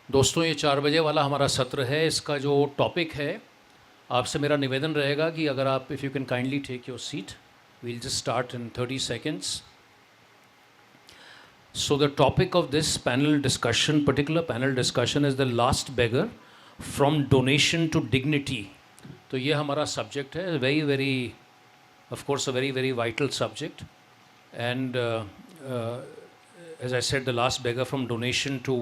दोस्तों, ये 4 बजे वाला हमारा सत्र है। इसका जो टॉपिक है, आपसे मेरा निवेदन रहेगा कि अगर आप if you can kindly take your seat, we'll just start in 30 seconds. So the topic of this particular panel discussion is the last beggar from donation to dignity. तो ये हमारा सब्जेक्ट है, very of course a very vital subject. And as I said, the last beggar from donation to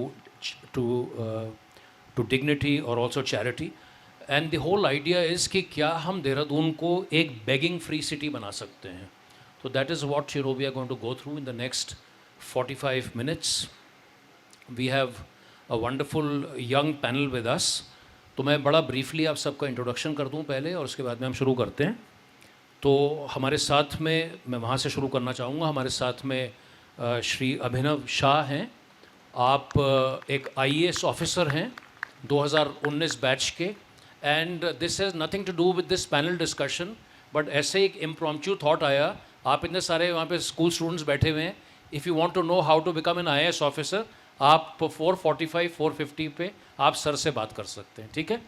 dignity or also charity. And the whole idea is कि क्या हम देहरादून को एक begging free city बना सकते हैं. So that is what we are going to go through in the next 45 minutes. We have a wonderful young panel with us. तो मैं बड़ा briefly आप सबका introduction कर दूं पहले, और उसके बाद में हम शुरू करते हैं. तो हमारे साथ में, मैं वहाँ से शुरू करना चाहूँगा, हमारे साथ में श्री अभिनव शाह हैं. आप एक IAS ऑफिसर हैं 2019 बैच के. And this has nothing to do with this panel discussion, but ऐसे एक इम्प्रॉम्प्चू थॉट आया. आप इतने सारे वहाँ पे स्कूल स्टूडेंट्स बैठे हुए हैं. If you want to know how to become an IAS officer, आप 445 450 पे आप सर से बात कर सकते हैं. ठीक है?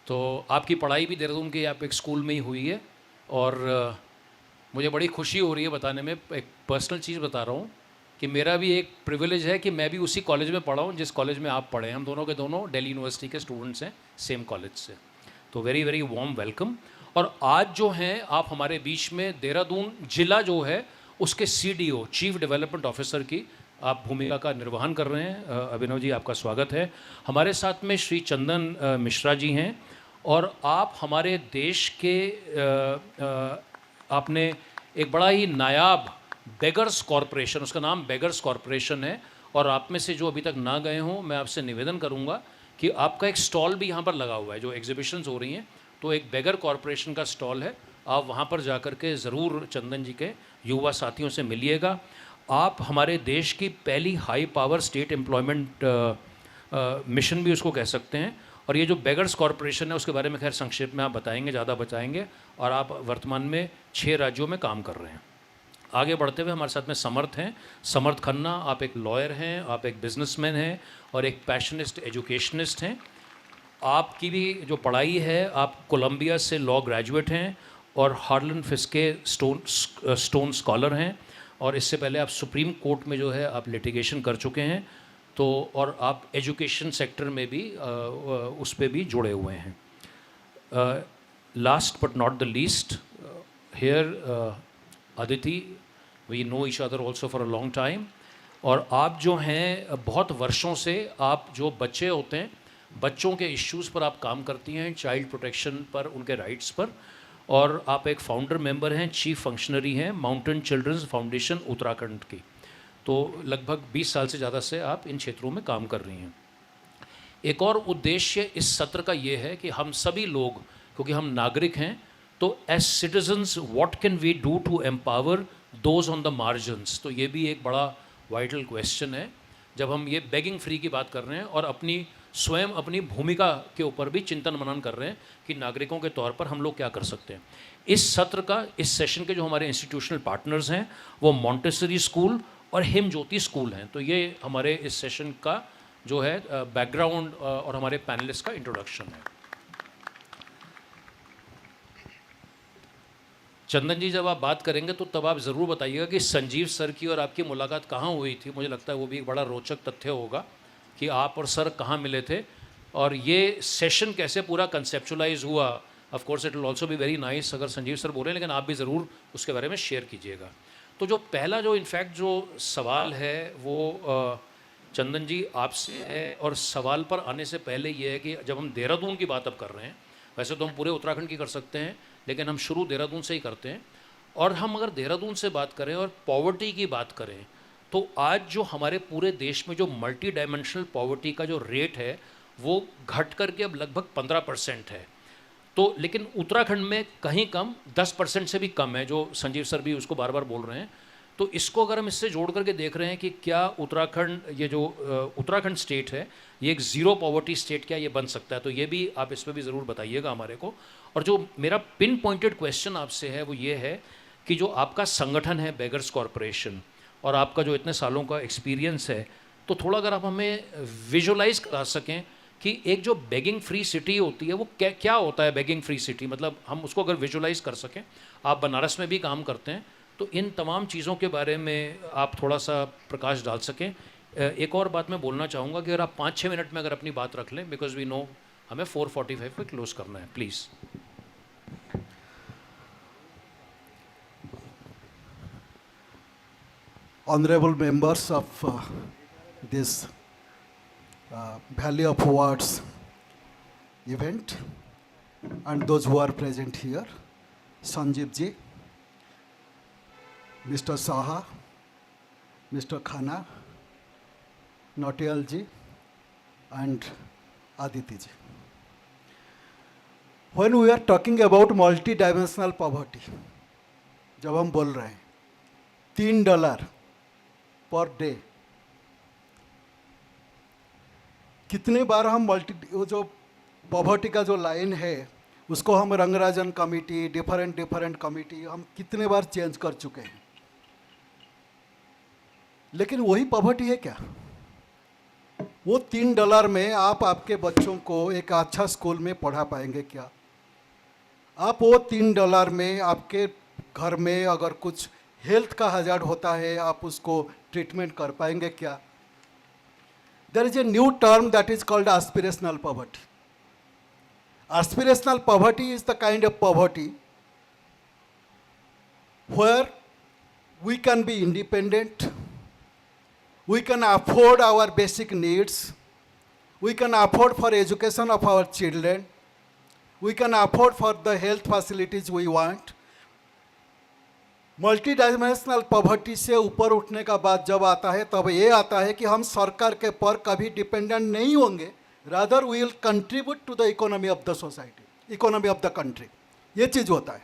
तो आपकी पढ़ाई भी देहरादून के आप एक स्कूल में ही हुई है. और मुझे बड़ी खुशी हो रही है बताने में. एक पर्सनल चीज़ बता रहा हूँ कि मेरा भी एक प्रिविलेज है कि मैं भी उसी कॉलेज में पढ़ा हूँ जिस कॉलेज में आप पढ़े हैं. हम दोनों के दोनों दिल्ली यूनिवर्सिटी के स्टूडेंट्स हैं, सेम कॉलेज से. तो वेरी वार्म वेलकम. और आज जो हैं आप हमारे बीच में देहरादून जिला जो है उसके CDO, चीफ डेवलपमेंट ऑफिसर की आप भूमिका का निर्वहन कर रहे हैं. अभिनव जी, आपका स्वागत है. हमारे साथ में श्री चंदन मिश्रा जी हैं. और आप हमारे देश के आपने एक बड़ा ही नायाब बेगर्स कॉरपोरेशन, उसका नाम बेगर्स कॉरपोरेशन है. और आप में से जो अभी तक ना गए हों, मैं आपसे निवेदन करूंगा कि आपका एक स्टॉल भी यहाँ पर लगा हुआ है. जो एग्जीबिशंस हो रही हैं, तो एक बेगर कॉरपोरेशन का स्टॉल है. आप वहाँ पर जा कर के ज़रूर चंदन जी के युवा साथियों से मिलिएगा. आप हमारे देश की पहली high power state employment mission भी उसको कह सकते हैं. और ये जो बेगर्स कॉरपोरेशन है उसके बारे में खैर संक्षेप में आप बताएंगे, ज़्यादा बताएंगे. और आप वर्तमान में 6 राज्यों में काम कर रहे हैं. आगे बढ़ते हुए हमारे साथ में समर्थ हैं, समर्थ खन्ना. आप एक लॉयर हैं, आप एक बिजनेसमैन हैं और एक पैशनिस्ट एजुकेशनिस्ट हैं. आपकी भी जो पढ़ाई है, आप कोलंबिया से लॉ ग्रेजुएट हैं और हार्लन फिस्के स्टोन स्कॉलर हैं. और इससे पहले आप सुप्रीम कोर्ट में जो है आप लिटिगेशन कर चुके हैं. तो और आप एजुकेशन सेक्टर में भी उस पर भी जुड़े हुए हैं. Last but not the least, here Aditi, we know each other also for a long time. और आप जो हैं बहुत वर्षों से, आप जो बच्चे होते हैं, बच्चों के इश्यूज़ पर आप काम करती हैं, चाइल्ड प्रोटेक्शन पर, उनके राइट्स पर. और आप एक फाउंडर मेंबर हैं, चीफ फंक्शनरी हैं माउंटेन चिल्ड्रंस फाउंडेशन उत्तराखंड की. तो लगभग 20 साल से ज़्यादा से आप इन क्षेत्रों में काम कर रही हैं. एक और उद्देश्य इस सत्र का ये है कि हम सभी लोग, क्योंकि हम नागरिक हैं, तो as citizens what can we do to empower those on the margins. तो ये भी एक बड़ा वाइटल क्वेश्चन है जब हम ये बेगिंग फ्री की बात कर रहे हैं और स्वयं अपनी भूमिका के ऊपर भी चिंतन मनन कर रहे हैं कि नागरिकों के तौर पर हम लोग क्या कर सकते हैं. इस सत्र का, इस सेशन के जो हमारे इंस्टीट्यूशनल पार्टनर्स हैं वो मॉन्टेसरी स्कूल और हिमज्योति स्कूल हैं. तो ये हमारे इस सेशन का जो है बैकग्राउंड और हमारे पैनलिस्ट का इंट्रोडक्शन है. चंदन जी, जब आप बात करेंगे तो तब आप ज़रूर बताइएगा कि संजीव सर की और आपकी मुलाकात कहाँ हुई थी. मुझे लगता है वो भी एक बड़ा रोचक तथ्य होगा कि आप और सर कहाँ मिले थे और ये सेशन कैसे पूरा कंसेप्चुलाइज हुआ. Of course it will also be very nice अगर संजीव सर बोलें, लेकिन आप भी ज़रूर उसके बारे में शेयर कीजिएगा. तो जो पहला जो इनफैक्ट जो सवाल है वो चंदन जी आपसे है. और सवाल पर आने से पहले ये है कि जब हम देहरादून की बात अब कर रहे हैं, वैसे तो हम पूरे उत्तराखंड की कर सकते हैं, लेकिन हम शुरू देहरादून से ही करते हैं. और हम अगर देहरादून से बात करें और पॉवर्टी की बात करें, तो आज जो हमारे पूरे देश में जो मल्टी डायमेंशनल पॉवर्टी का जो रेट है वो घट करके अब लगभग 15% है. तो लेकिन उत्तराखंड में कहीं कम 10% से भी कम है, जो संजीव सर भी उसको बार बार बोल रहे हैं. तो इसको अगर हम इससे जोड़ करके देख रहे हैं कि क्या उत्तराखंड, ये जो उत्तराखंड स्टेट है, ये एक ज़ीरो पॉवर्टी स्टेट क्या ये बन सकता है. तो ये भी आप इस पर भी ज़रूर बताइएगा हमारे को. और जो मेरा पिन पॉइंटेड क्वेश्चन आपसे है वो ये है कि जो आपका संगठन है बेगर्स कॉरपोरेशन, और आपका जो इतने सालों का एक्सपीरियंस है, तो थोड़ा अगर आप हमें विजुलाइज करा सकें कि एक जो बेगिंग फ्री सिटी होती है वो क्या क्या होता है बेगिंग फ्री सिटी, मतलब हम उसको अगर विजुलाइज कर सकें। आप बनारस में भी काम करते हैं, तो इन तमाम चीज़ों के बारे में आप थोड़ा सा प्रकाश डाल सकें। एक और बात मैं बोलना चाहूँगा कि अगर आप 5-6 मिनट में अगर अपनी बात रख लें, बिकॉज वी नो हमें 4:45 पे क्लोज करना है, please. Honorable members of this Valley of Words event and those who are present here, Sanjeev ji, Mr. Saha, Mr. Khana, Nautiyal ji and Aditi ji. When we are talking about multi-dimensional poverty, जब हम बोल रहे हैं $3 per day, कितने बार हम वो जो poverty का जो लाइन है उसको हम रंगराजन कमेटी, डिफरेंट कमेटी, हम कितने बार चेंज कर चुके हैं, लेकिन वही पॉवर्टी है क्या? वो $3 में आप आपके बच्चों को एक अच्छा स्कूल में पढ़ा पाएंगे क्या? आप वो $3 में आपके घर में अगर कुछ हेल्थ का हजार्ड होता है, आप उसको ट्रीटमेंट कर पाएंगे क्या? There is a new term that is called aspirational poverty. Aspirational poverty is the kind of poverty where we can be independent, we can afford our basic needs, we can afford for education of our children, we can afford for the health facilities we want. Multi dimensional poverty से ऊपर उठने का बात जब आता है तब ये आता है कि हम सरकार के पर कभी डिपेंडेंट नहीं होंगे, rather we will contribute to the economy of the society, economy of the country, ये चीज़ होता है।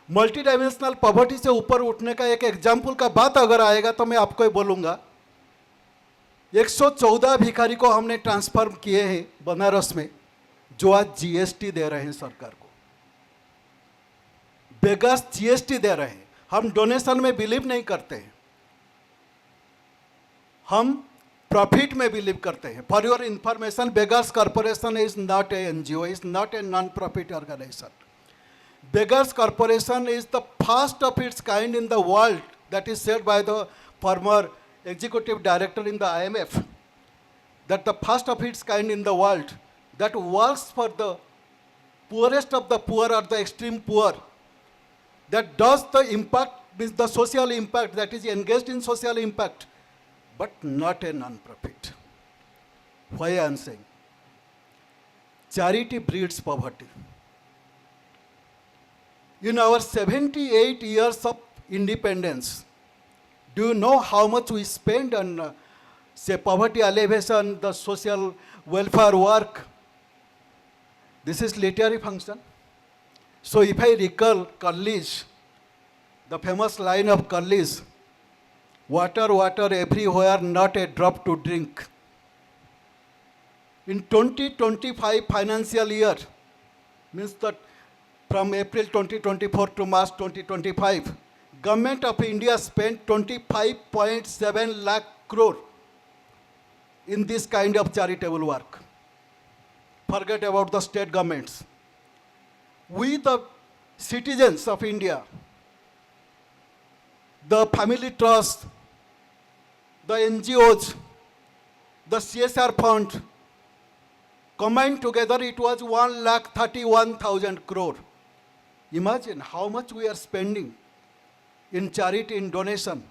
मल्टी डायमेंशनल पॉवर्टी से ऊपर उठने का एक एग्जाम्पल का बात अगर आएगा तो मैं आपको बोलूँगा, 114 भिखारी को हमने ट्रांसफर किए हैं बनारस में, जो आज GST दे रहे हैं सरकार को। बेगर्स GST दे रहे हैं। हम डोनेशन में बिलीव नहीं करते हैं, हम प्रॉफिट में बिलीव करते हैं। For your information, beggars corporation is not a NGO, is not a non profit organisation. Beggars Corporation is the first of its kind in the world, that is said by the former executive director in the IMF, that the first of its kind in the world that works for the poorest of the poor or the extreme poor, that does the impact, means the social impact, that is engaged in social impact, but not a non-profit. Why I am saying? Charity breeds poverty. In our 78 years of independence, do you know how much we spend on, say, poverty alleviation, the social welfare work? This is literary function. So if I recall Carlisle, the famous line of Carlisle, water, water everywhere, not a drop to drink. In 2025 financial year, means that from April 2024 to March 2025, Government of India spent 25.7 lakh crore in this kind of charitable work. Forget about the state governments. We, the citizens of India, the family trust, the NGOs, the CSR fund, combined together it was 1,31,000 crore. Imagine how much we are spending in charity, in donation.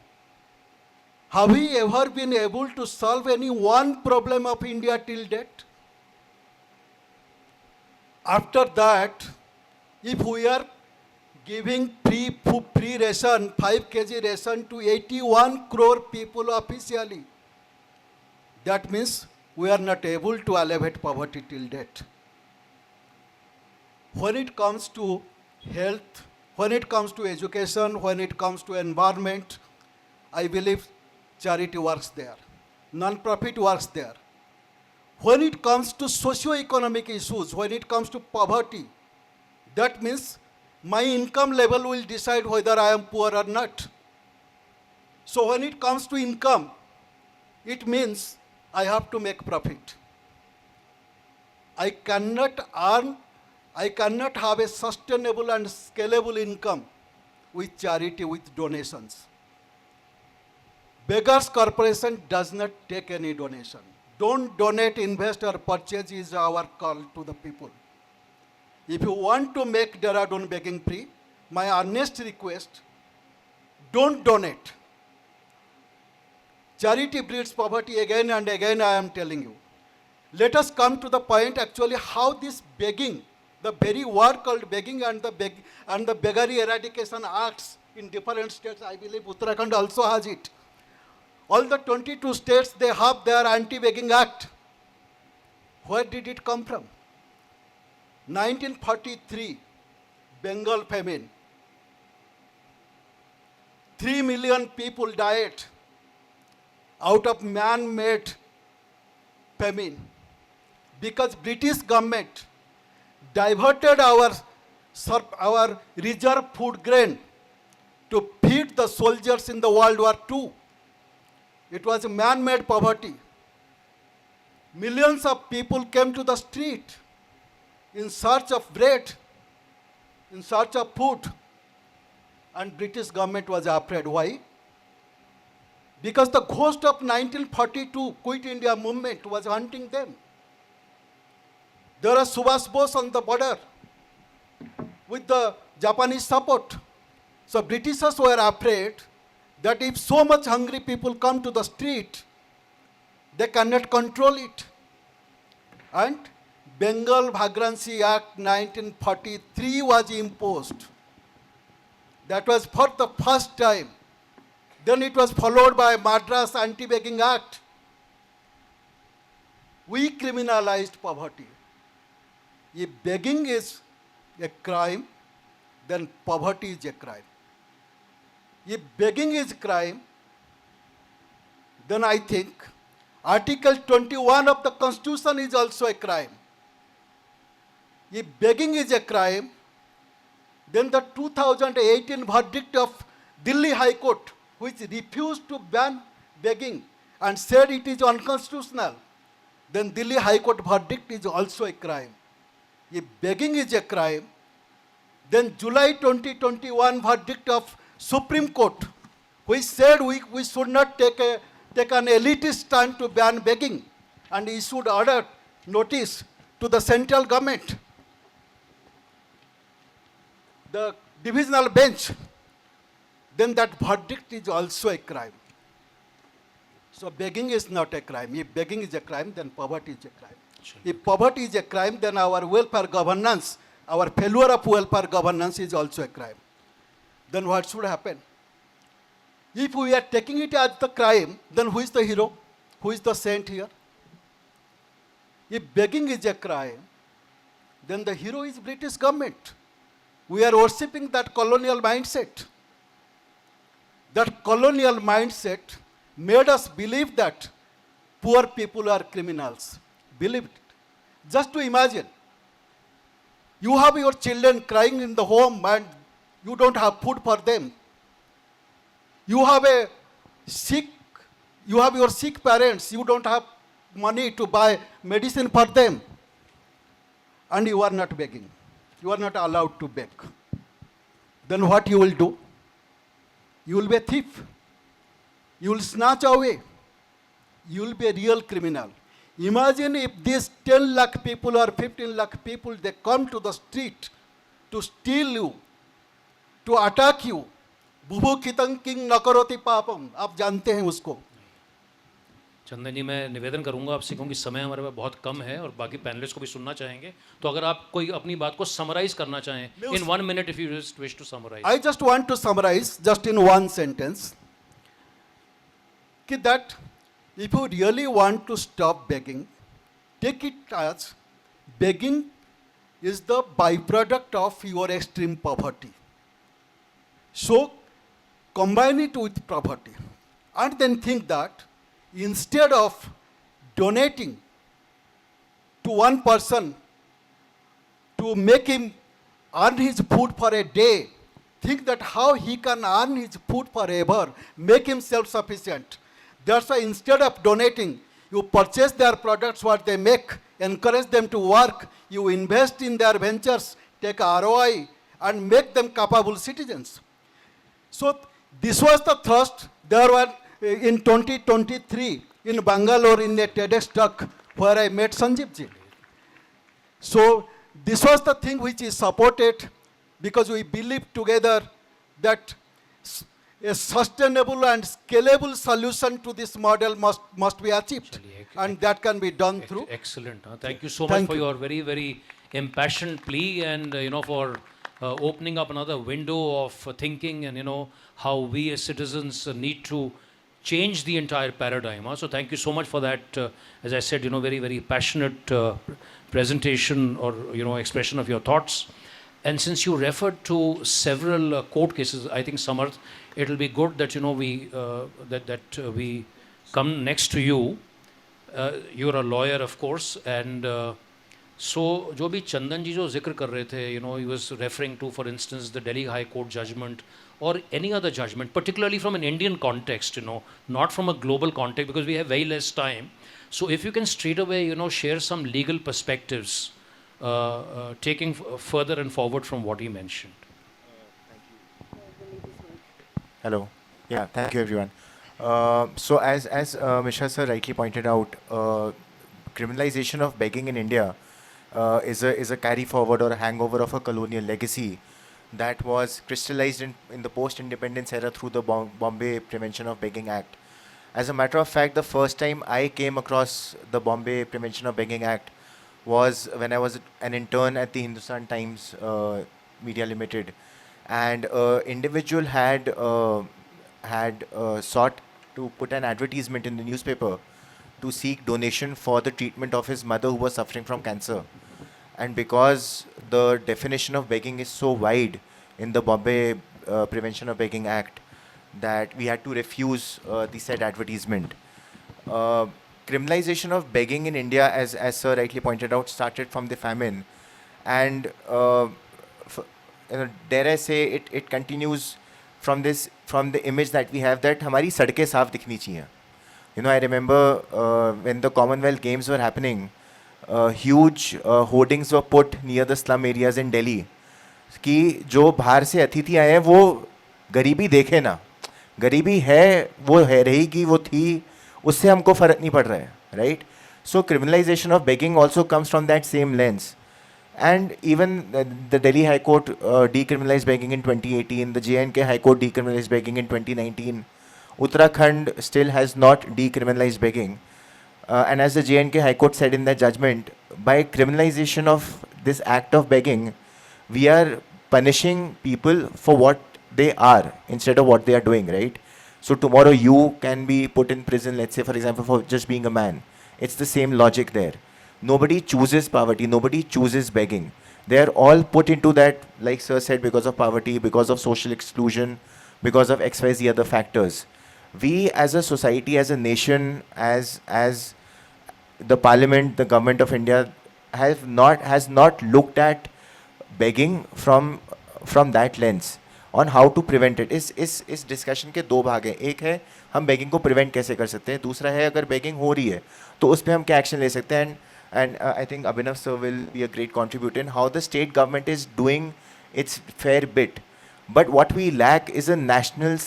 Have we ever been able to solve any one problem of India till date? After that, if we are giving free ration, 5 kg ration to 81 crore people officially, that means we are not able to alleviate poverty till date. When it comes to health, when it comes to education, when it comes to environment, I believe charity works there. Non-profit works there. When it comes to socio-economic issues, when it comes to poverty, that means my income level will decide whether I am poor or not. So when it comes to income, it means I have to make profit. I cannot have a sustainable and scalable income with charity, with donations. Beggars Corporation does not take any donation. Don't donate, invest or purchase is our call to the people. If you want to make Dehradun begging free, my earnest request, don't donate. Charity breeds poverty again and again, I am telling you. Let us come to the point actually how this begging, the very word called begging and the Beggary Eradication Acts in different states, I believe Uttarakhand also has it. All the 22 states, they have their anti-begging act. Where did it come from? 1943, Bengal famine. 3 million people died out of man-made famine because British government diverted our reserve food grain to feed the soldiers in the World War II. It was a man-made poverty. Millions of people came to the street in search of bread, in search of food. And British government was afraid. Why? Because the ghost of 1942 Quit India movement was hunting them. There was Subhash Bose on the border with the Japanese support. So Britishers were afraid that if so much hungry people come to the street, they cannot control it. And Bengal Vagrancy Act 1943 was imposed. That was for the first time. Then it was followed by Madras Anti-Begging Act. We criminalized poverty. If begging is a crime, then poverty is a crime. If begging is crime, then I think Article 21 of the Constitution is also a crime. If begging is a crime, then the 2018 verdict of Delhi High Court, which refused to ban begging and said it is unconstitutional, then Delhi High Court verdict is also a crime. If begging is a crime, then July 2021 verdict of Supreme Court, which said we should not take an elitist stand to ban begging and issued order notice to the central government. The divisional bench, then that verdict is also a crime. So begging is not a crime. If begging is a crime, then poverty is a crime. Sure. If poverty is a crime, then our welfare governance, our failure of welfare governance is also a crime. Then what should happen? If we are taking it as the crime, then who is the hero? Who is the saint here? If begging is a crime, then the hero is British government. We are worshipping that colonial mindset. That colonial mindset made us believe that poor people are criminals. Believed it. Just to imagine, you have your children crying in the home and you don't have food for them. You have your sick parents, you don't have money to buy medicine for them. And you are not begging. You are not allowed to beg. Then what you will do? You will be a thief. You will snatch away. You will be a real criminal. Imagine if these 10 lakh people or 15 lakh people, they come to the street to steal you, to attack you. बुभुक्षितं किं न करोति पापम, आप जानते हैं उसको. चंदन जी, मैं निवेदन करूंगा आपसे, क्योंकि समय हमारे पास बहुत कम है और बाकी पैनलिस्ट को भी सुनना चाहेंगे, तो अगर आप कोई अपनी बात को समराइज करना चाहें in 1 minute, if you just wish to summarize. I just want to summarize just in one sentence that if you really want to stop begging, take it as begging is the byproduct of your extreme poverty. So combine it with poverty and then think that instead of donating to one person to make him earn his food for a day, think that how he can earn his food forever, make him self-sufficient. That's why instead of donating, you purchase their products, what they make, encourage them to work, you invest in their ventures, take ROI, and make them capable citizens. So this was the thrust. There were in 2023 in Bangalore in a TEDx talk where I met Sanjeev ji. So this was the thing which is supported because we believe together that a sustainable and scalable solution to this model must be achieved, and that can be done through. Excellent. Thank you so much Thank for you. your very, very impassioned plea and, for opening up another window of thinking and, how we as citizens need to change the entire paradigm. So thank you so much for that. As I said, very, very passionate presentation or, expression of your thoughts. And since you referred to several court cases, I think, Samarth, it will be good that, we come next to you. You're a lawyer, of course, and so जो भी चंदन जी जो जिक्र कर रहे थे, he was referring to, for instance, the Delhi High Court judgment or any other judgment, particularly from an Indian context, not from a global context, because we have very less time. So if you can straight away, share some legal perspectives, taking further and forward from what he mentioned. Hello. Yeah, thank you everyone. So as Mishra sir rightly pointed out, criminalization of begging in India is a carry forward or a hangover of a colonial legacy that was crystallized in the post-independence era through the Bombay Prevention of Begging Act. As a matter of fact, the first time I came across the Bombay Prevention of Begging Act was when I was an intern at the Hindustan Times Media Limited, and individual had sought to put an advertisement in the newspaper to seek donation for the treatment of his mother who was suffering from cancer. And because the definition of begging is so wide in the Bombay Prevention of Begging Act, that we had to refuse the said advertisement. Criminalization of begging in India, as sir rightly pointed out, started from the famine, and dare I say it continues from the image that we have that हमारी सड़कें साफ दिखनी चाहिए. I remember when the Commonwealth Games were happening, huge hoardings were put near the slum areas in Delhi कि जो बाहर से अतिथि आए हैं वो गरीबी देखे ना, गरीबी है वो है रहेगी वो थी, उससे हमको फ़र्क नहीं पड़ रहा है, right? So criminalization of begging also comes from that same lens. And even the Delhi High Court decriminalized begging in 2018, the J&K High Court decriminalized begging in 2019. Uttarakhand still has not decriminalized begging. And as the J&K High Court said in their judgment, by criminalization of this act of begging, we are punishing people for what they are instead of what they are doing, right? So tomorrow you can be put in prison, let's say, for example, for just being a man. It's the same logic there. Nobody chooses poverty, nobody chooses begging. They are all put into that, like sir said, because of poverty, because of social exclusion, because of XYZ other factors. We as a society, as a nation, as the parliament, the government of India has not looked at begging from that lens on how to prevent it. इस discussion के दो भाग हैं. एक है हम begging को prevent कैसे कर सकते हैं, दूसरा है अगर begging हो रही है तो उस पर हम क्या action ले सकते हैं. And I think Abhinav sir will be a great contributor in how the state government is doing its fair bit. But what we lack is a national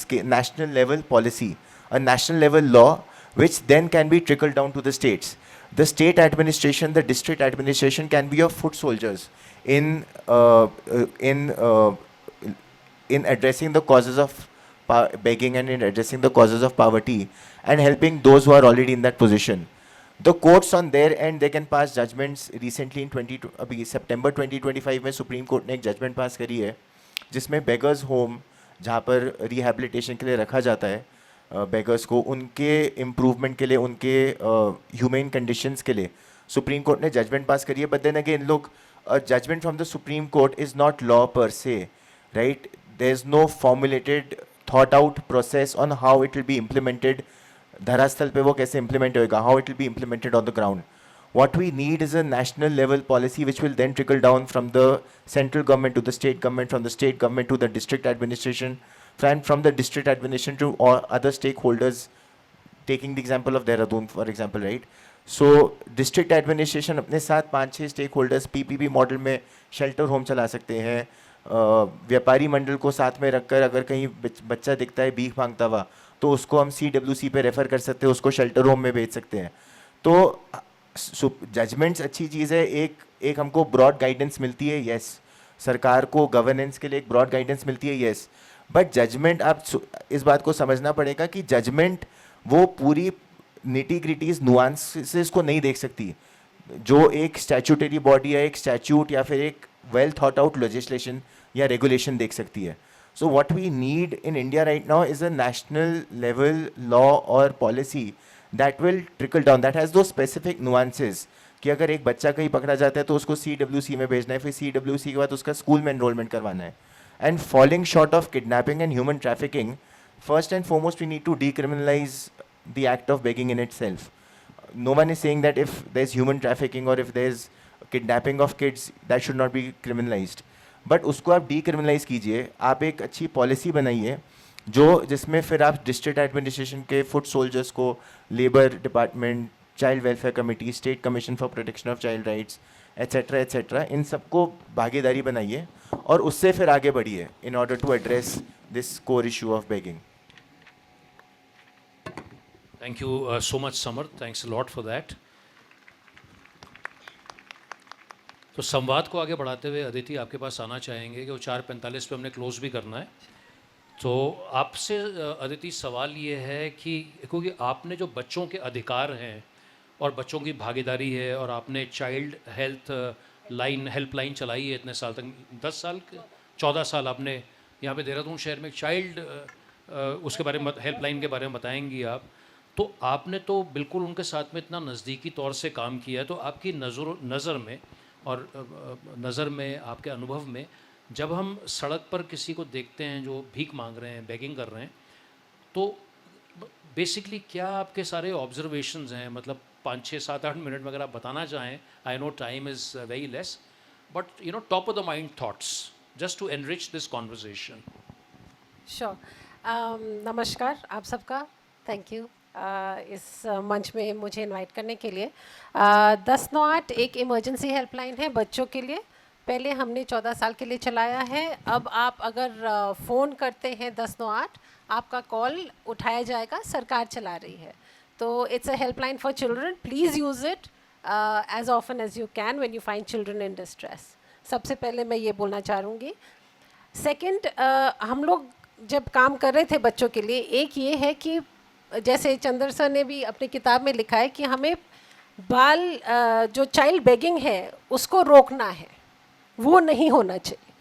level policy, a national level law, which then can be trickled down to the states. The state administration, the district administration can be your foot soldiers in addressing the causes of begging and in addressing the causes of poverty and helping those who are already in that position. The courts on their end, they can pass judgments. Recently in September 2025 में Supreme Court ने एक judgment pass करी है जिसमें beggars home जहाँ पर rehabilitation के लिए रखा जाता है beggars को, उनके improvement के लिए, उनके humane conditions के लिए Supreme Court ने judgment pass करी है. But then again, look, a judgment from the Supreme Court is not law per se, right? There's no formulated, thought out process on how it will be implemented. धरास्थल पे वो कैसे implement होएगा, how it will be implemented on the ground. What we need is a national level policy which will then trickle down from the central government to the state government, from the state government to the district administration, and from the district administration to all other stakeholders taking the example of Dehradun for example, right? So district administration अपने साथ 5-6 stake holders PPP model में shelter home चला सकते हैं. व्यापारी मंडल को साथ में रखकर अगर कहीं बच्चा दिखता है भीख मांगता हुआ तो उसको हम CWC पे रेफ़र कर सकते हैं, उसको शेल्टर होम में भेज सकते हैं. तो जजमेंट्स अच्छी चीज़ है. एक हमको ब्रॉड गाइडेंस मिलती है, यस. सरकार को गवर्नेंस के लिए एक ब्रॉड गाइडेंस मिलती है, यस. बट जजमेंट आप इस बात को समझना पड़ेगा कि जजमेंट वो पूरी निटी ग्रिटीज नुआंसेस को नहीं देख सकती जो एक स्टैट्यूटरी बॉडी या एक स्टैट्यूट या फिर एक वेल थॉट आउट लेजिस्लेशन या रेगुलेशन देख सकती है. So what we need in India right now is a national level law और policy that will trickle down, that has दो स्पेसिफिक नुआंसेस कि अगर एक बच्चा कहीं पकड़ा जाता है तो उसको CWC में भेजना है, फिर CWC के बाद उसका स्कूल में एनरोलमेंट करवाना है. And falling short of kidnapping and human trafficking, first and foremost we need to decriminalize the act of begging in itself. No one is saying that if there's human trafficking or if there's kidnapping of kids, that should not be criminalized. But उसको आप decriminalize कीजिए, आप एक अच्छी policy बनाइए जिसमें फिर आप डिस्ट्रिक्ट एडमिनिस्ट्रेशन के फुट सोल्जर्स को, labour department, child welfare committee, state commission for protection of child rights etcetera इन सबको भागीदारी बनाइए और उससे फिर आगे बढ़िए in order to address this core issue of begging. Thank you so much, Samar. Thanks a lot for that. तो संवाद को आगे बढ़ाते हुए अदिति आपके पास आना चाहेंगे कि वो 4:45 पे हमने क्लोज भी करना है. तो आपसे अदिति सवाल ये है कि क्योंकि आपने जो बच्चों के अधिकार हैं और बच्चों की भागीदारी है और आपने चाइल्ड हेल्थ हेल्पलाइन चलाई है इतने साल तक, 10 साल 14 साल आपने यहाँ पे देहरादून शहर में चाइल्ड उसके बारे में हेल्पलाइन के बारे में बताएंगी आप. तो आपने तो बिल्कुल उनके साथ में इतना नज़दीकी तौर से काम किया है. तो आपकी नज़र में और नज़र में आपके अनुभव में जब हम सड़क पर किसी को देखते हैं जो भीख मांग रहे हैं, बेगिंग कर रहे हैं, तो बेसिकली क्या आपके सारे ऑब्जर्वेशंस हैं? मतलब 5, 6, 7, 8 मिनट में अगर आप बताना चाहें. I know time is very less, but top of the mind thoughts just to enrich this conversation. Sure. नमस्कार आप सबका. थैंक यू इस मंच में मुझे इनवाइट करने के लिए. 1098 एक इमरजेंसी हेल्पलाइन है बच्चों के लिए. पहले हमने 14 साल के लिए चलाया है. अब आप अगर फ़ोन करते हैं 1098, आपका कॉल उठाया जाएगा. सरकार चला रही है. तो it's a helpline for children. Please use it as often as you can when you find children in distress. सबसे पहले मैं ये बोलना चाहूँगी. सेकंड, हम लोग जब काम कर रहे थे बच्चों के लिए, एक ये है कि जैसे चंद्र सर ने भी अपनी किताब में लिखा है कि हमें जो चाइल्ड बेगिंग है उसको रोकना है. वो नहीं होना चाहिए.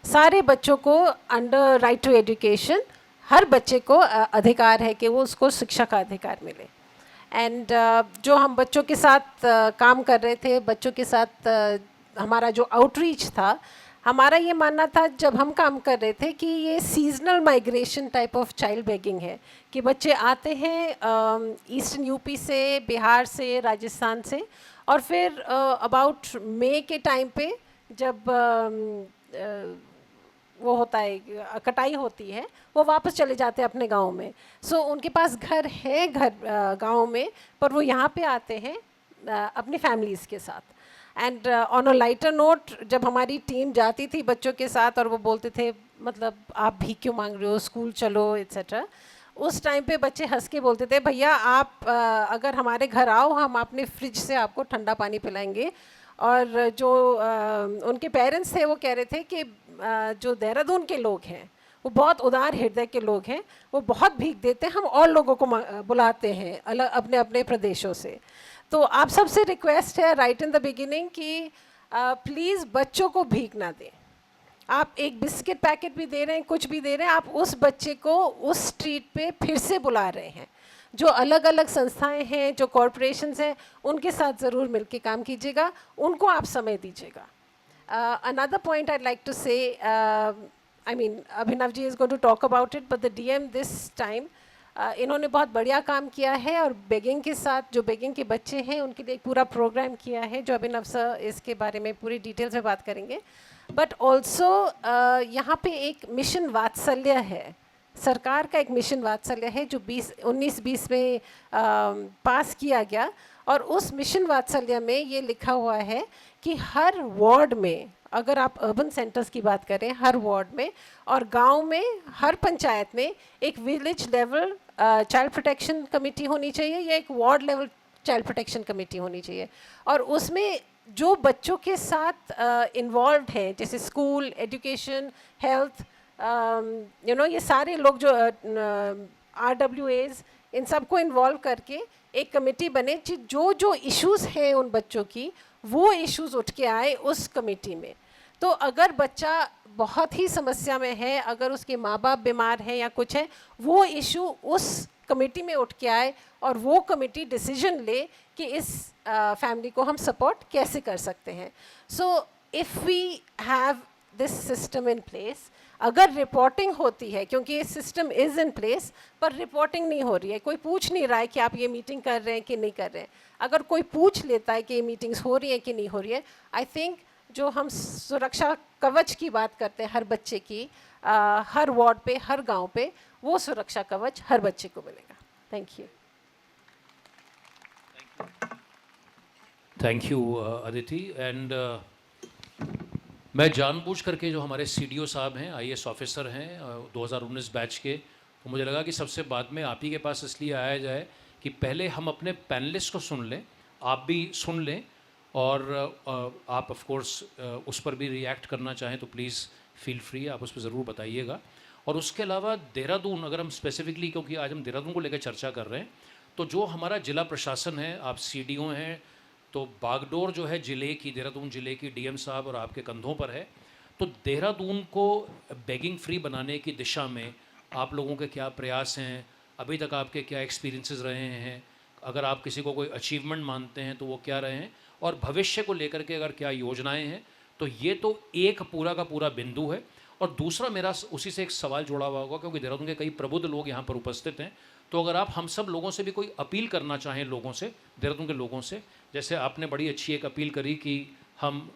सारे बच्चों को अंडर राइट टू एजुकेशन, हर बच्चे को अधिकार है कि वो उसको शिक्षा का अधिकार मिले. एंड जो हम बच्चों के साथ काम कर रहे थे, बच्चों के साथ हमारा जो आउटरीच था, हमारा ये मानना था जब हम काम कर रहे थे कि ये seasonal migration type of child begging है कि बच्चे आते हैं ईस्टर्न यूपी से, बिहार से, राजस्थान से, और फिर अबाउट मई के टाइम पे जब वो होता है, कटाई होती है, वो वापस चले जाते हैं अपने गांव में. सो उनके पास घर है गांव में, पर वो यहाँ पे आते हैं अपनी फैमिलीज़ के साथ. And on a lighter note, जब हमारी टीम जाती थी बच्चों के साथ और वो बोलते थे मतलब आप भीख क्यों मांग रहे हो, स्कूल चलो एट्सेट्रा, उस टाइम पे बच्चे हंस के बोलते थे भैया आप अगर हमारे घर आओ, हम अपने फ्रिज से आपको ठंडा पानी पिलाएंगे. और जो उनके पेरेंट्स थे वो कह रहे थे कि जो देहरादून के लोग हैं वो बहुत उदार हृदय के लोग हैं, वो बहुत भीख देते हैं, हम और लोगों को बुलाते हैं अलग अपने अपने प्रदेशों से. तो आप सबसे रिक्वेस्ट है राइट इन द बिगिनिंग कि प्लीज़ बच्चों को भीख ना दें. आप एक बिस्किट पैकेट भी दे रहे हैं, कुछ भी दे रहे हैं, आप उस बच्चे को उस स्ट्रीट पे फिर से बुला रहे हैं. जो अलग अलग संस्थाएं हैं, जो कॉरपोरेशंस हैं, उनके साथ ज़रूर मिलकर काम कीजिएगा, उनको आप समय दीजिएगा. Another point I like to say, I mean Abhinav ji is going to talk about it, but the DM this time इन्होंने बहुत बढ़िया काम किया है और बेगिंग के साथ जो बेगिंग के बच्चे हैं उनके लिए एक पूरा प्रोग्राम किया है, जो अभिनव सर इसके बारे में पूरी डिटेल से बात करेंगे. बट ऑल्सो यहाँ पे एक मिशन वात्सल्य है सरकार का एक मिशन वात्सल्य है जो 19-20 में पास किया गया, और उस मिशन वात्सल्य में ये लिखा हुआ है कि हर वार्ड में, अगर आप अर्बन सेंटर्स की बात करें, हर वार्ड में और गांव में, हर पंचायत में एक village level child protection committee होनी चाहिए या एक ward level child protection committee होनी चाहिए। और उसमें जो बच्चों के साथ इन्वॉल्व हैं, जैसे स्कूल, एजुकेशन, हेल्थ, ये सारे लोग जो RWAs, इन सबको इन्वॉल्व करके एक कमेटी बने जो जो इश्यूज़ हैं उन बच्चों की, वो इश्यूज़ उठ के आए उस कमेटी में। तो अगर बच्चा बहुत ही समस्या में है, अगर उसके माँ बाप बीमार हैं या कुछ है, वो इशू उस कमेटी में उठ के आए और वो कमेटी डिसीजन ले कि इस फैमिली को हम सपोर्ट कैसे कर सकते हैं। So if we have this system in place, अगर रिपोर्टिंग होती है, क्योंकि ये सिस्टम इज़ इन प्लेस पर रिपोर्टिंग नहीं हो रही है, कोई पूछ नहीं रहा है कि आप ये मीटिंग कर रहे हैं कि नहीं कर रहे हैं। अगर कोई पूछ लेता है कि ये मीटिंग्स हो रही है कि नहीं हो रही है, आई थिंक जो हम सुरक्षा कवच की बात करते हैं हर बच्चे की, हर वार्ड पे, हर गांव पे, वो सुरक्षा कवच हर बच्चे को मिलेगा। Thank you. Thank you Aditi. And मैं जानबूझ करके जो हमारे CDO साहब हैं, IAS ऑफिसर हैं 2019 बैच के, तो मुझे लगा कि सबसे बाद में आप ही के पास इसलिए आया जाए कि पहले हम अपने पैनलिस्ट को सुन लें, आप भी सुन लें, और आप ऑफ कोर्स उस पर भी रिएक्ट करना चाहें तो प्लीज़ फील फ्री, आप उस पर ज़रूर बताइएगा। और उसके अलावा देहरादून, अगर हम स्पेसिफिकली, क्योंकि आज हम देहरादून को लेकर चर्चा कर रहे हैं, तो जो हमारा जिला प्रशासन है, आप CDO हैं, तो बागडोर जो है ज़िले की, देहरादून ज़िले की DM साहब और आपके कंधों पर है। तो देहरादून को बेगिंग फ्री बनाने की दिशा में आप लोगों के क्या प्रयास हैं, अभी तक आपके क्या एक्सपीरियंसेस रहे हैं, अगर आप किसी को कोई अचीवमेंट मानते हैं तो वो क्या रहे हैं, और भविष्य को लेकर के अगर क्या योजनाएं हैं। तो ये तो एक पूरा का पूरा बिंदु है। और दूसरा मेरा उसी से एक सवाल जुड़ा हुआ होगा, क्योंकि देहरादून के कई प्रबुद्ध लोग यहाँ पर उपस्थित हैं, तो अगर आप हम सब लोगों से भी कोई अपील करना चाहें, लोगों से, देहरादून के लोगों से, जैसे आपने बड़ी अच्छी एक अपील करी कि हम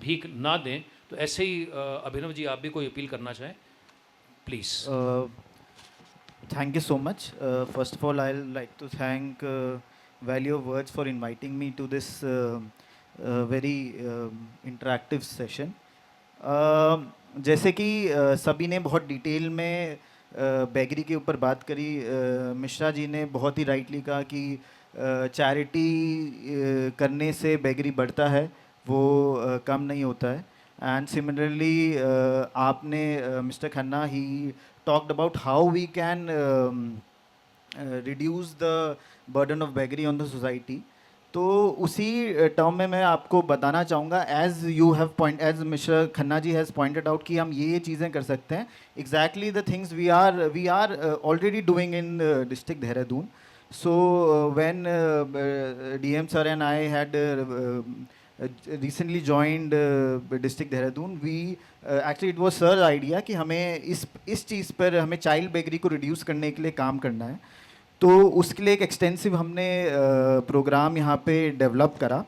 भीख ना दें, तो ऐसे ही अभिनव जी आप भी कोई अपील करना चाहें, please. Thank you so much. First of all, I'd like to thank Value of Words for inviting me to this very interactive session. जैसे कि सभी ने बहुत डिटेल में बेगरी के ऊपर बात करी, मिश्रा जी ने बहुत ही राइटली कहा कि चैरिटी करने से बेगरी बढ़ता है, वो कम नहीं होता है। एंड सिमिलरली आपने mister Khanna he talked about how we can reduce the burden of beggary on the society. तो उसी टर्म में मैं आपको बताना चाहूँगा, as mister Khanna ji has pointed out कि हम ये चीज़ें कर सकते हैं, exactly the things we are already doing in district Dehradun. So when DM sir and I had recently joined district Dehradun, we actually it was sir idea कि हमें इस चीज़ पर हमें चाइल्ड बेगरी को रिड्यूस करने के लिए काम करना है. तो उसके लिए एक एक्सटेंसिव हमने प्रोग्राम यहाँ पे डेवलप करा.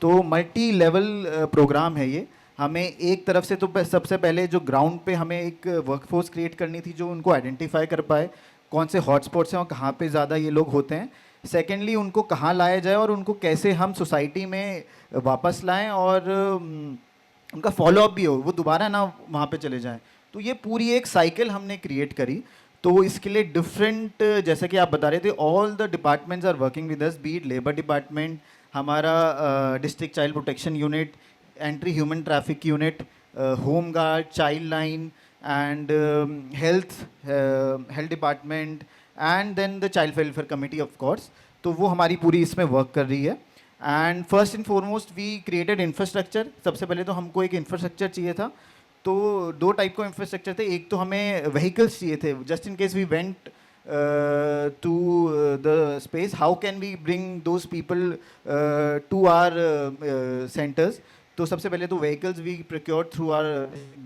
तो मल्टी लेवल प्रोग्राम है ये. हमें एक तरफ से तो सबसे पहले जो ग्राउंड पे हमें एक वर्कफोर्स क्रिएट करनी थी जो उनको आइडेंटिफाई कर पाए कौन से हॉटस्पॉट्स हैं और कहाँ पे ज़्यादा ये लोग होते हैं. सेकेंडली उनको कहाँ लाया जाए और उनको कैसे हम सोसाइटी में वापस लाएं और उनका फॉलोअप भी हो, वो दोबारा ना वहाँ पे चले जाएं. तो ये पूरी एक साइकिल हमने क्रिएट करी. तो इसके लिए डिफरेंट, जैसे कि आप बता रहे थे, all the departments are working with us, be it labour department, हमारा district child protection unit, anti human traffic unit, home guard, child line, and health department, and then the child welfare committee of course. तो वो हमारी पूरी इसमें work कर रही है. And first and foremost we created infrastructure. सबसे पहले तो हमको एक इंफ्रास्ट्रक्चर चाहिए था. तो दो टाइप का इंफ्रास्ट्रक्चर थे. एक तो हमें व्हीकल्स चाहिए थे just in case we went to the space, how can we bring those people to our centers. तो सबसे पहले तो vehicles we procured through our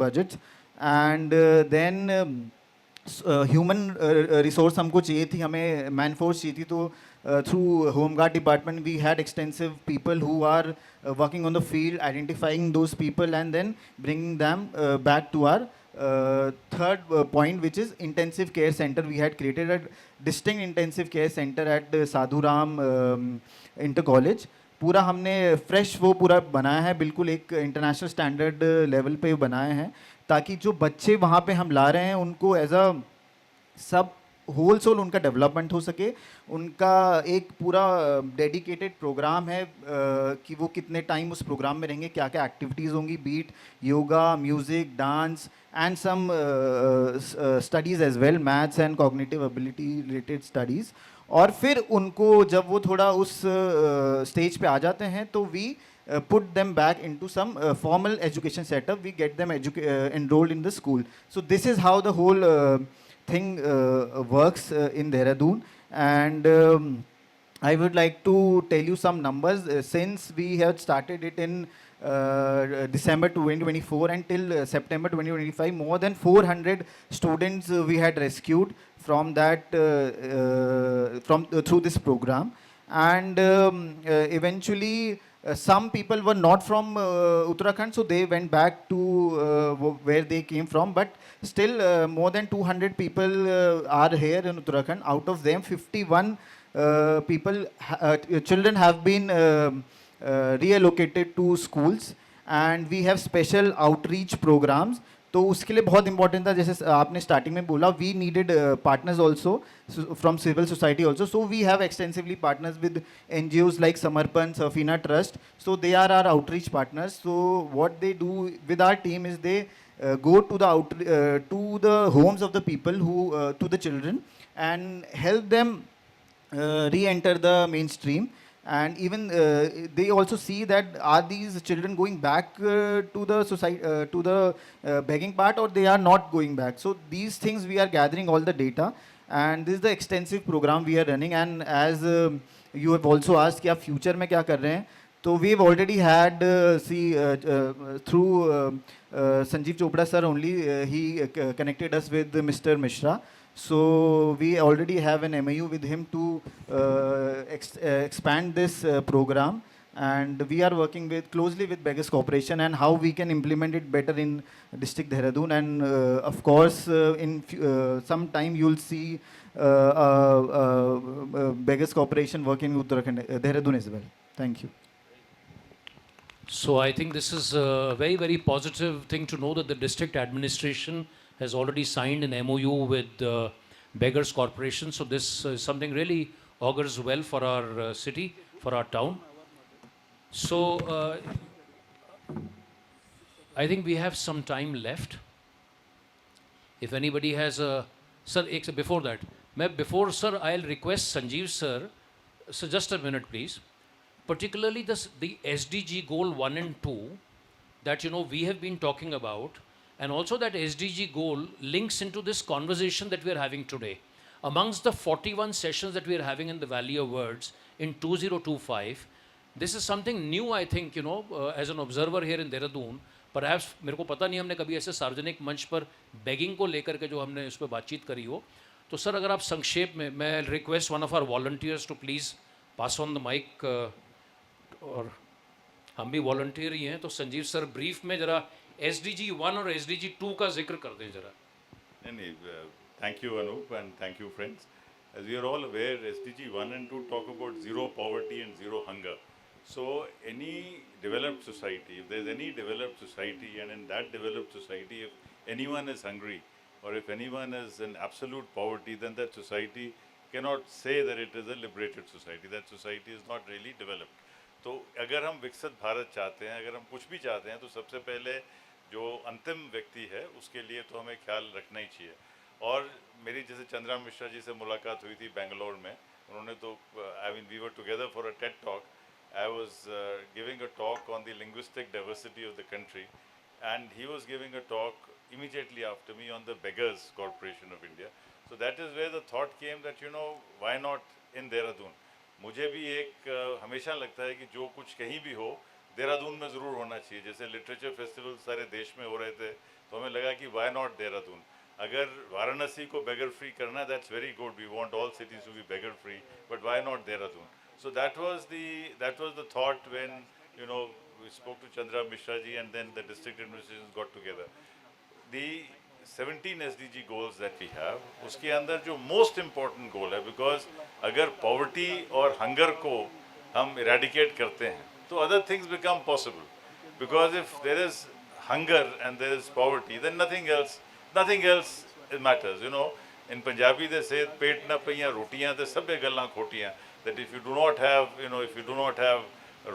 budgets. And then human resource हमको चाहिए थी, हमें मैन फोर्स चाहिए थी. तो through home guard department we had extensive people who are working on the field, identifying those people and then bringing them back to our third point, which is intensive care center. We had created a distinct intensive care center at Sadhuram Inter College. पूरा हमने fresh वो पूरा बनाया है, बिल्कुल एक international standard level पे बनाए हैं, ताकि जो बच्चे वहाँ पे हम ला रहे हैं उनको एज अ सब होल सोल उनका डेवलपमेंट हो सके. उनका एक पूरा डेडिकेटेड प्रोग्राम है कि वो कितने टाइम उस प्रोग्राम में रहेंगे, क्या क्या एक्टिविटीज़ होंगी, be it yoga, music, dance and some studies as well, maths and cognitive ability related studies. और फिर उनको जब वो थोड़ा उस स्टेज पे आ जाते हैं तो we put them back into some formal education setup. We get them enrolled in the school. So this is how the whole thing works in Dehradun. And I would like to tell you some numbers. Since we have started it in December 2024 until September 2025, more than 400 students we had rescued from that through this program. And eventually some people were not from Uttarakhand, so they went back to where they came from, but still more than 200 people are here in Uttarakhand. Out of them 51 children have been reallocated to schools, and we have special outreach programs. तो उसके लिए बहुत important था, जैसे आपने starting में बोला, we needed partners also from civil society also. So we have extensively partners with NGOs like Samarpan, Safina Trust. So they are our outreach partners. So what they do with our team is they go to the homes of the people who to the children and help them re-enter the mainstream. And even they also see that are these children going back to the society, to the begging part, or they are not going back. So these things we are gathering all the data, and this is the extensive program we are running. And as you have also asked कि आप future में क्या कर रहे हैं, तो we've already had through Sanjeev Chopra sir only, he connected us with Mr. Mishra. So we already have an MOU with him to expand this program, and we are working closely with Beggars Corporation and how we can implement it better in district Dehradun. And of course, in some time you'll see Beggars Corporation working with Uttarakhand, Dehradun as well. Thank you. So I think this is a very, very positive thing to know that the district administration has already signed an MOU with Beggars Corporation. So this is something really augurs well for our city, for our town. So I think we have some time left. If anybody has a... Sir, before that, before sir, I'll request Sanjeev sir, so just a minute please. Particularly the SDG goal 1 and 2 that we have been talking about, and also that SDG goal links into this conversation that we are having today. Amongst the 41 sessions that we are having in the Valley of Words in 2025, this is something new, I think, as an observer here in Dehradun. Perhaps मेरे को पता नहीं हमने कभी ऐसे सार्वजनिक मंच पर begging को लेकर के जो हमने उस पर बातचीत करी हो. तो सर अगर आप संक्षेप में, मैं request one of our volunteers to please pass on the mic, और हम भी volunteer ही हैं, तो संजीव सर brief में जरा SDG 1 और SDG 2 का जिक्र कर दें जरा. Thank you Anup, and thank you friends. As we are all aware, SDG 1 and 2 talk about zero poverty and zero hunger. So any developed society, if there's any developed society, and in that developed society, if anyone is hungry or if anyone is in absolute poverty, then that society cannot say that it is a liberated society. That society is not really developed. तो अगर हम विकसित भारत चाहते हैं, अगर हम कुछ भी चाहते हैं, तो सबसे पहले जो अंतिम व्यक्ति है उसके लिए तो हमें ख्याल रखना ही चाहिए. और मेरी जैसे चंद्रा मिश्रा जी से मुलाकात हुई थी बेंगलोर में, उन्होंने तो we were together for a TED talk. I was giving a talk on the linguistic diversity of the country, and he was giving a talk immediately after me on the Beggars Corporation of India. So that is where the thought came that why not in Dehradun. मुझे भी एक हमेशा लगता है कि जो कुछ कहीं भी हो देहरादून में ज़रूर होना चाहिए. जैसे लिटरेचर फेस्टिवल सारे देश में हो रहे थे, तो हमें लगा कि वाई नॉट देहरादून. अगर वाराणसी को बेगर फ्री करना, that's very good, we want all cities to be beggar free, but why not Dehradun. So that was the thought when we spoke to Chandra Mishra ji, and then the district administrations got together. The 17 SDG goals that we have, उसके अंदर जो most important goal है, because अगर poverty और hunger को हम eradicate करते हैं, तो other things become possible. Because if there is hunger and there is poverty, then nothing else matters. You know, in Punjabi they say पेट ना पईयां रोटियां ते सबे गल्लां खोटियां. That if you do not have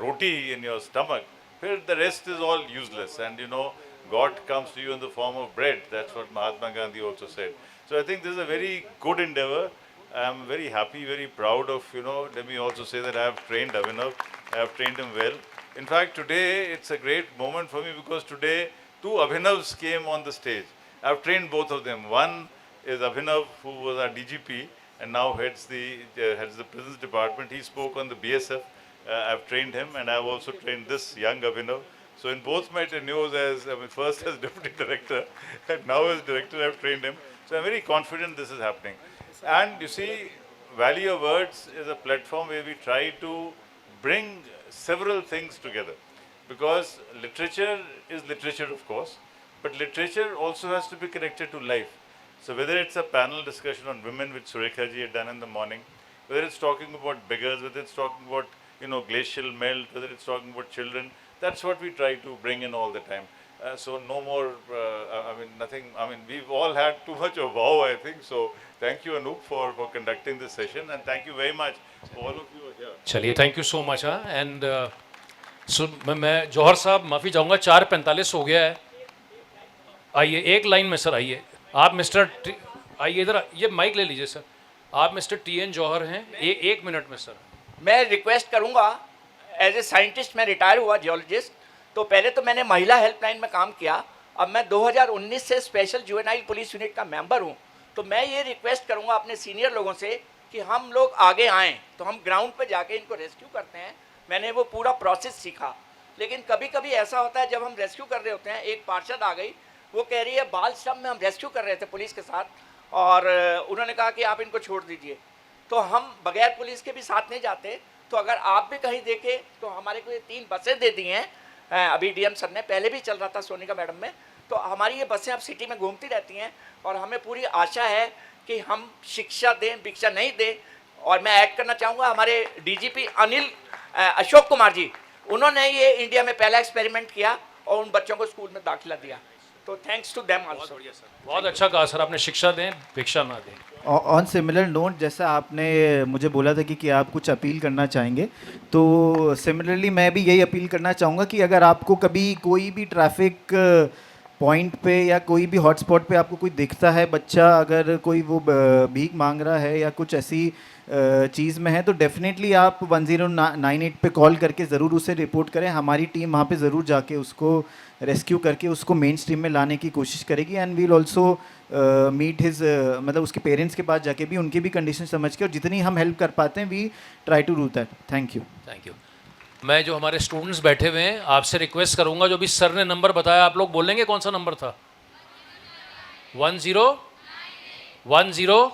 roti in your stomach, the rest is all useless. And you know, God comes to you in the form of bread. That's what Mahatma Gandhi also said. So I think this is a very good endeavor. I am very happy, very proud of, you know, let me also say that I have trained Abhinav. I have trained him well. In fact, today it's a great moment for me because today 2 Abhinavs came on the stage. I have trained both of them. One is Abhinav, who was our DGP and now heads the prisons department. He spoke on the BSF. I've trained him, and I've also trained this young Abhinav. So in both my tenures first as deputy director and now as director, I've trained him. So I'm very confident this is happening. And you see, Valley of Words is a platform where we try to bring several things together. Because literature is literature, of course, but literature also has to be connected to life. So whether it's a panel discussion on women, which Surekha ji had done in the morning, whether it's talking about beggars, whether it's talking about, you know, glacial melt, whether it's talking about children, that's what we try to bring in all the time. So no more, nothing, we've all had too much of wow, I think. So thank you, Anup, for conducting this session, and thank you very much for all of you are here. चलिए, thank you so much. And so मैं जौहर साहब माफ़ी चाहूँगा, 4:45 हो गया है. आइए एक लाइन में सर, आइए आप मिस्टर आइए इधर, ये माइक ले लीजिए सर. आप मिस्टर TN जौहर हैं, एक मिनट में सर. मैं रिक्वेस्ट करूंगा, एज ए साइंटिस्ट मैं रिटायर हुआ जियोलॉजिस्ट, तो पहले तो मैंने महिला हेल्पलाइन में काम किया. अब मैं 2019 से स्पेशल जुवेनाइल पुलिस यूनिट का मेंबर हूं. तो मैं ये रिक्वेस्ट करूंगा अपने सीनियर लोगों से कि हम लोग आगे आएँ, तो हम ग्राउंड पे जाके इनको रेस्क्यू करते हैं. मैंने वो पूरा प्रोसेस सीखा. लेकिन कभी कभी ऐसा होता है, जब हम रेस्क्यू कर रहे होते हैं, एक पार्षद आ गई, वो कह रही है बाल श्रम में हम रेस्क्यू कर रहे थे पुलिस के साथ, और उन्होंने कहा कि आप इनको छोड़ दीजिए. तो हम बगैर पुलिस के भी साथ नहीं जाते. तो अगर आप भी कहीं देखें तो हमारे को ये 3 बसें दे दी हैं अभी DM सर ने, पहले भी चल रहा था सोनिका मैडम में. तो हमारी ये बसें अब सिटी में घूमती रहती हैं, और हमें पूरी आशा है कि हम शिक्षा दें, भिक्षा नहीं दें. और मैं ऐड करना चाहूँगा, हमारे DGP अशोक कुमार जी, उन्होंने ये इंडिया में पहला एक्सपेरिमेंट किया और उन बच्चों को स्कूल में दाखिला दिया. तो थैंक्स टू देम आल्सो. बहुत अच्छा कहा सर आपने, शिक्षा दें, भिक्षा ना दें. ऑन सिमिलर नोट, जैसा आपने मुझे बोला था कि आप कुछ अपील करना चाहेंगे, तो सिमिलरली मैं भी यही अपील करना चाहूँगा कि अगर आपको कभी कोई भी ट्रैफिक पॉइंट पे या कोई भी हॉटस्पॉट पे आपको कोई दिखता है बच्चा, अगर कोई वो भीख मांग रहा है या कुछ ऐसी चीज़ में है, तो डेफिनेटली आप 1098 पे कॉल करके ज़रूर उसे रिपोर्ट करें. हमारी टीम वहाँ पे ज़रूर जाके उसको रेस्क्यू करके उसको मेन स्ट्रीम में लाने की कोशिश करेगी. And we'll also meet his, मतलब उसके पेरेंट्स के पास जाके भी उनकी भी कंडीशन समझ के, और जितनी हम हेल्प कर पाते हैं we try to do that. Thank you. Thank you. मैं जो हमारे स्टूडेंट्स बैठे हुए हैं, आपसे रिक्वेस्ट करूंगा, जो भी सर ने नंबर बताया, आप लोग बोलेंगे कौन सा नंबर था? 10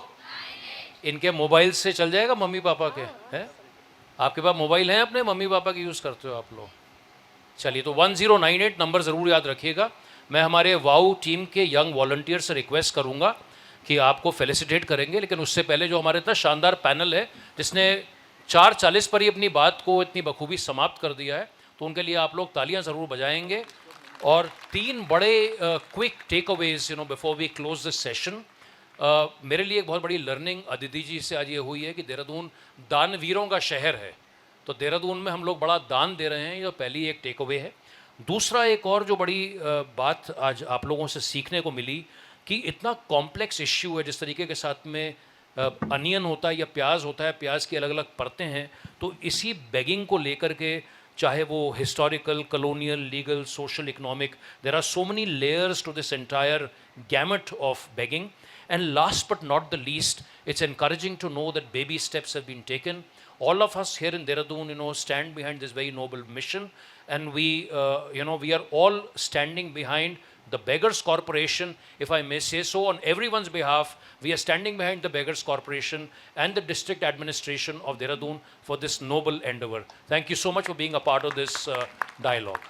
इनके मोबाइल से चल जाएगा, मम्मी पापा के हैं? आपके पास मोबाइल हैं अपने, मम्मी पापा के यूज़ करते हो आप लोग? चलिए, तो 1098 नंबर ज़रूर याद रखिएगा. मैं हमारे वाउ टीम के यंग वॉलंटियर से रिक्वेस्ट करूंगा कि आपको फेलिसिटेट करेंगे, लेकिन उससे पहले जो हमारे इतना शानदार पैनल है जिसने 4:40 पर ही अपनी बात को इतनी बखूबी समाप्त कर दिया है, तो उनके लिए आप लोग तालियां ज़रूर बजाएंगे. और 3 बड़े quick takeaways before we close this session. मेरे लिए एक बहुत बड़ी लर्निंग अदिति जी से आज ये हुई है कि देहरादून दानवीरों का शहर है, तो देहरादून में हम लोग बड़ा दान दे रहे हैं. ये पहली एक टेक अवे है. दूसरा एक और जो बड़ी बात आज आप लोगों से सीखने को मिली कि इतना कॉम्प्लेक्स इश्यू है, जिस तरीके के साथ में अनियन होता है या प्याज होता है, प्याज की अलग अलग परतें हैं, तो इसी बेगिंग को लेकर के, चाहे वो historical, colonial, legal, social, economic, there are so many layers to this entire gamut of begging. And last but not the least, it's encouraging to know that baby steps have been taken. All of us here in Dehradun, stand behind this very noble mission, and we are all standing behind the Beggars Corporation, if I may say so. On everyone's behalf, we are standing behind the Beggars Corporation and the district administration of Dehradun for this noble endeavor. Thank you so much for being a part of this dialogue.